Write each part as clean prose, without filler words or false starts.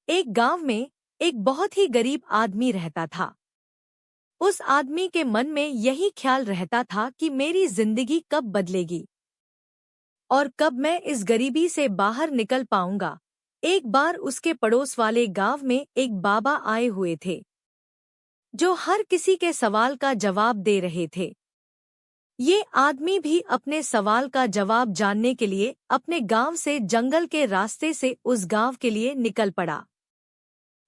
एक गांव में एक बहुत ही गरीब आदमी रहता था। उस आदमी के मन में यही ख्याल रहता था कि मेरी जिंदगी कब बदलेगी और कब मैं इस गरीबी से बाहर निकल पाऊंगा। एक बार उसके पड़ोस वाले गांव में एक बाबा आए हुए थे जो हर किसी के सवाल का जवाब दे रहे थे। ये आदमी भी अपने सवाल का जवाब जानने के लिए अपने गांव से जंगल के रास्ते से उस गांव के लिए निकल पड़ा।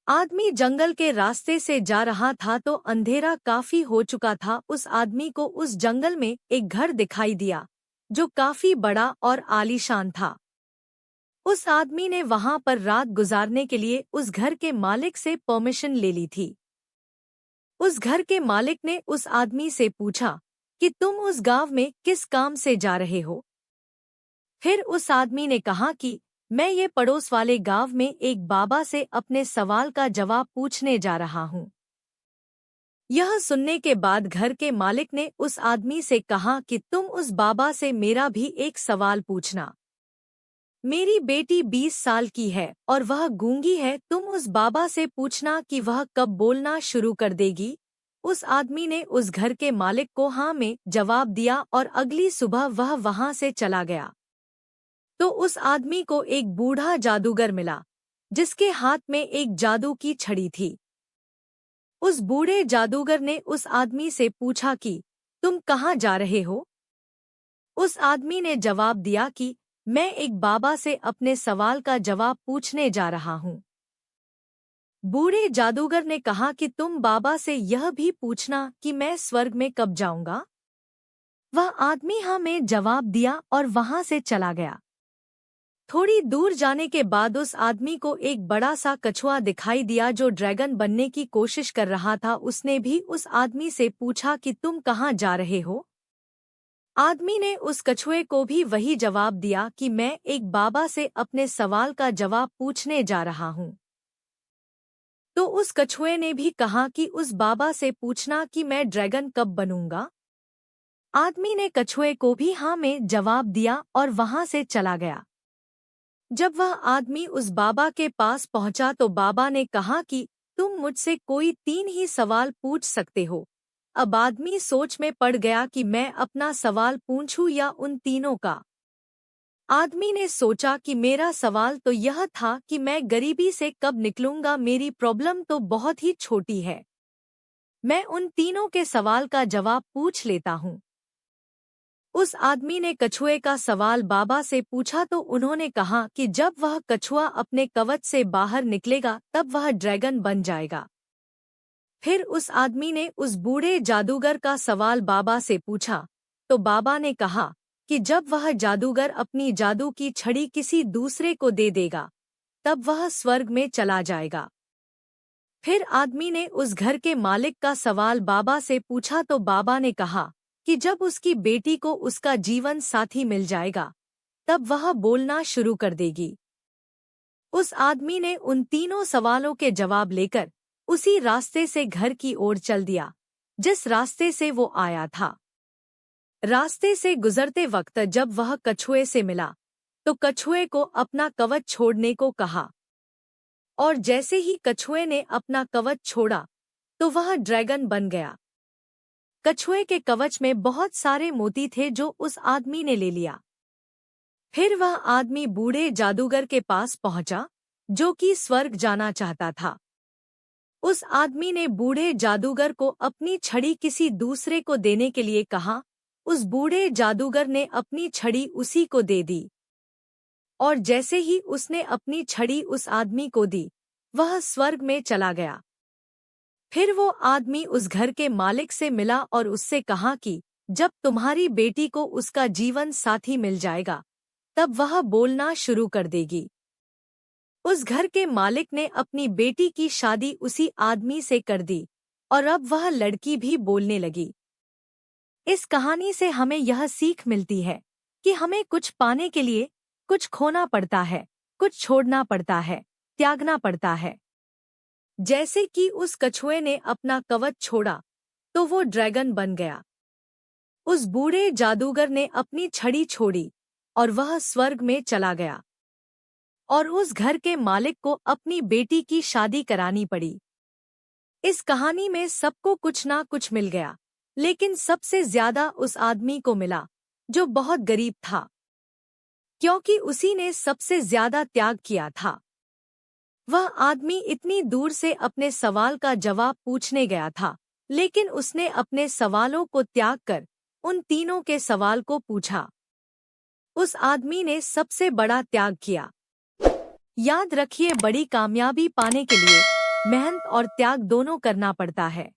आदमी जंगल के रास्ते से जा रहा था तो अंधेरा काफी हो चुका था। उस आदमी को उस जंगल में एक घर दिखाई दिया जो काफी बड़ा और आलीशान था। उस आदमी ने वहां पर रात गुजारने के लिए उस घर के मालिक से परमिशन ले ली थी। उस घर के मालिक ने उस आदमी से पूछा कि तुम उस गांव में किस काम से जा रहे हो। फिर उस आदमी ने कहा कि मैं ये पड़ोस वाले गांव में एक बाबा से अपने सवाल का जवाब पूछने जा रहा हूँ। यह सुनने के बाद घर के मालिक ने उस आदमी से कहा कि तुम उस बाबा से मेरा भी एक सवाल पूछना। मेरी बेटी 20 साल की है और वह गूंगी है, तुम उस बाबा से पूछना कि वह कब बोलना शुरू कर देगी। उस आदमी ने उस घर के मालिक को हाँ में जवाब दिया और अगली सुबह वह वहां से चला गया। तो उस आदमी को एक बूढ़ा जादूगर मिला जिसके हाथ में एक जादू की छड़ी थी। उस बूढ़े जादूगर ने उस आदमी से पूछा कि तुम कहाँ जा रहे हो। उस आदमी ने जवाब दिया कि मैं एक बाबा से अपने सवाल का जवाब पूछने जा रहा हूँ। बूढ़े जादूगर ने कहा कि तुम बाबा से यह भी पूछना कि मैं स्वर्ग में कब जाऊंगा। वह आदमी हाँ में जवाब दिया और वहां से चला गया। थोड़ी दूर जाने के बाद उस आदमी को एक बड़ा सा कछुआ दिखाई दिया जो ड्रैगन बनने की कोशिश कर रहा था। उसने भी उस आदमी से पूछा कि तुम कहाँ जा रहे हो। आदमी ने उस कछुए को भी वही जवाब दिया कि मैं एक बाबा से अपने सवाल का जवाब पूछने जा रहा हूँ। तो उस कछुए ने भी कहा कि उस बाबा से पूछना कि मैं ड्रैगन कब बनूंगा। आदमी ने कछुए को भी हाँ में जवाब दिया और वहां से चला गया। जब वह आदमी उस बाबा के पास पहुंचा तो बाबा ने कहा कि तुम मुझसे कोई 3 ही सवाल पूछ सकते हो। अब आदमी सोच में पड़ गया कि मैं अपना सवाल पूछूं या उन तीनों का। आदमी ने सोचा कि मेरा सवाल तो यह था कि मैं गरीबी से कब निकलूंगा, मेरी प्रॉब्लम तो बहुत ही छोटी है। मैं उन तीनों के सवाल का जवाब पूछ लेता हूँ। उस आदमी ने कछुए का सवाल बाबा से पूछा तो उन्होंने कहा कि जब वह कछुआ अपने कवच से बाहर निकलेगा तब वह ड्रैगन बन जाएगा। फिर उस आदमी ने उस बूढ़े जादूगर का सवाल बाबा से पूछा तो बाबा ने कहा कि जब वह जादूगर अपनी जादू की छड़ी किसी दूसरे को दे देगा तब वह स्वर्ग में चला जाएगा। फिर आदमी ने उस घर के मालिक का सवाल बाबा से पूछा तो बाबा ने कहा कि जब उसकी बेटी को उसका जीवन साथी मिल जाएगा तब वह बोलना शुरू कर देगी। उस आदमी ने उन तीनों सवालों के जवाब लेकर उसी रास्ते से घर की ओर चल दिया जिस रास्ते से वो आया था। रास्ते से गुजरते वक्त जब वह कछुए से मिला तो कछुए को अपना कवच छोड़ने को कहा और जैसे ही कछुए ने अपना कवच छोड़ा तो वह ड्रैगन बन गया। कछुए के कवच में बहुत सारे मोती थे जो उस आदमी ने ले लिया। फिर वह आदमी बूढ़े जादूगर के पास पहुंचा जो कि स्वर्ग जाना चाहता था। उस आदमी ने बूढ़े जादूगर को अपनी छड़ी किसी दूसरे को देने के लिए कहा। उस बूढ़े जादूगर ने अपनी छड़ी उसी को दे दी और जैसे ही उसने अपनी छड़ी उस आदमी को दी वह स्वर्ग में चला गया। फिर वो आदमी उस घर के मालिक से मिला और उससे कहा कि जब तुम्हारी बेटी को उसका जीवन साथी मिल जाएगा तब वह बोलना शुरू कर देगी। उस घर के मालिक ने अपनी बेटी की शादी उसी आदमी से कर दी और अब वह लड़की भी बोलने लगी। इस कहानी से हमें यह सीख मिलती है कि हमें कुछ पाने के लिए कुछ खोना पड़ता है, कुछ छोड़ना पड़ता है, त्यागना पड़ता है। जैसे कि उस कछुए ने अपना कवच छोड़ा तो वो ड्रैगन बन गया। उस बूढ़े जादूगर ने अपनी छड़ी छोड़ी और वह स्वर्ग में चला गया। और उस घर के मालिक को अपनी बेटी की शादी करानी पड़ी। इस कहानी में सबको कुछ ना कुछ मिल गया, लेकिन सबसे ज्यादा उस आदमी को मिला जो बहुत गरीब था, क्योंकि उसी ने सबसे ज्यादा त्याग किया था। वह आदमी इतनी दूर से अपने सवाल का जवाब पूछने गया था, लेकिन उसने अपने सवालों को त्याग कर उन तीनों के सवाल को पूछा। उस आदमी ने सबसे बड़ा त्याग किया। याद रखिए, बड़ी कामयाबी पाने के लिए मेहनत और त्याग दोनों करना पड़ता है।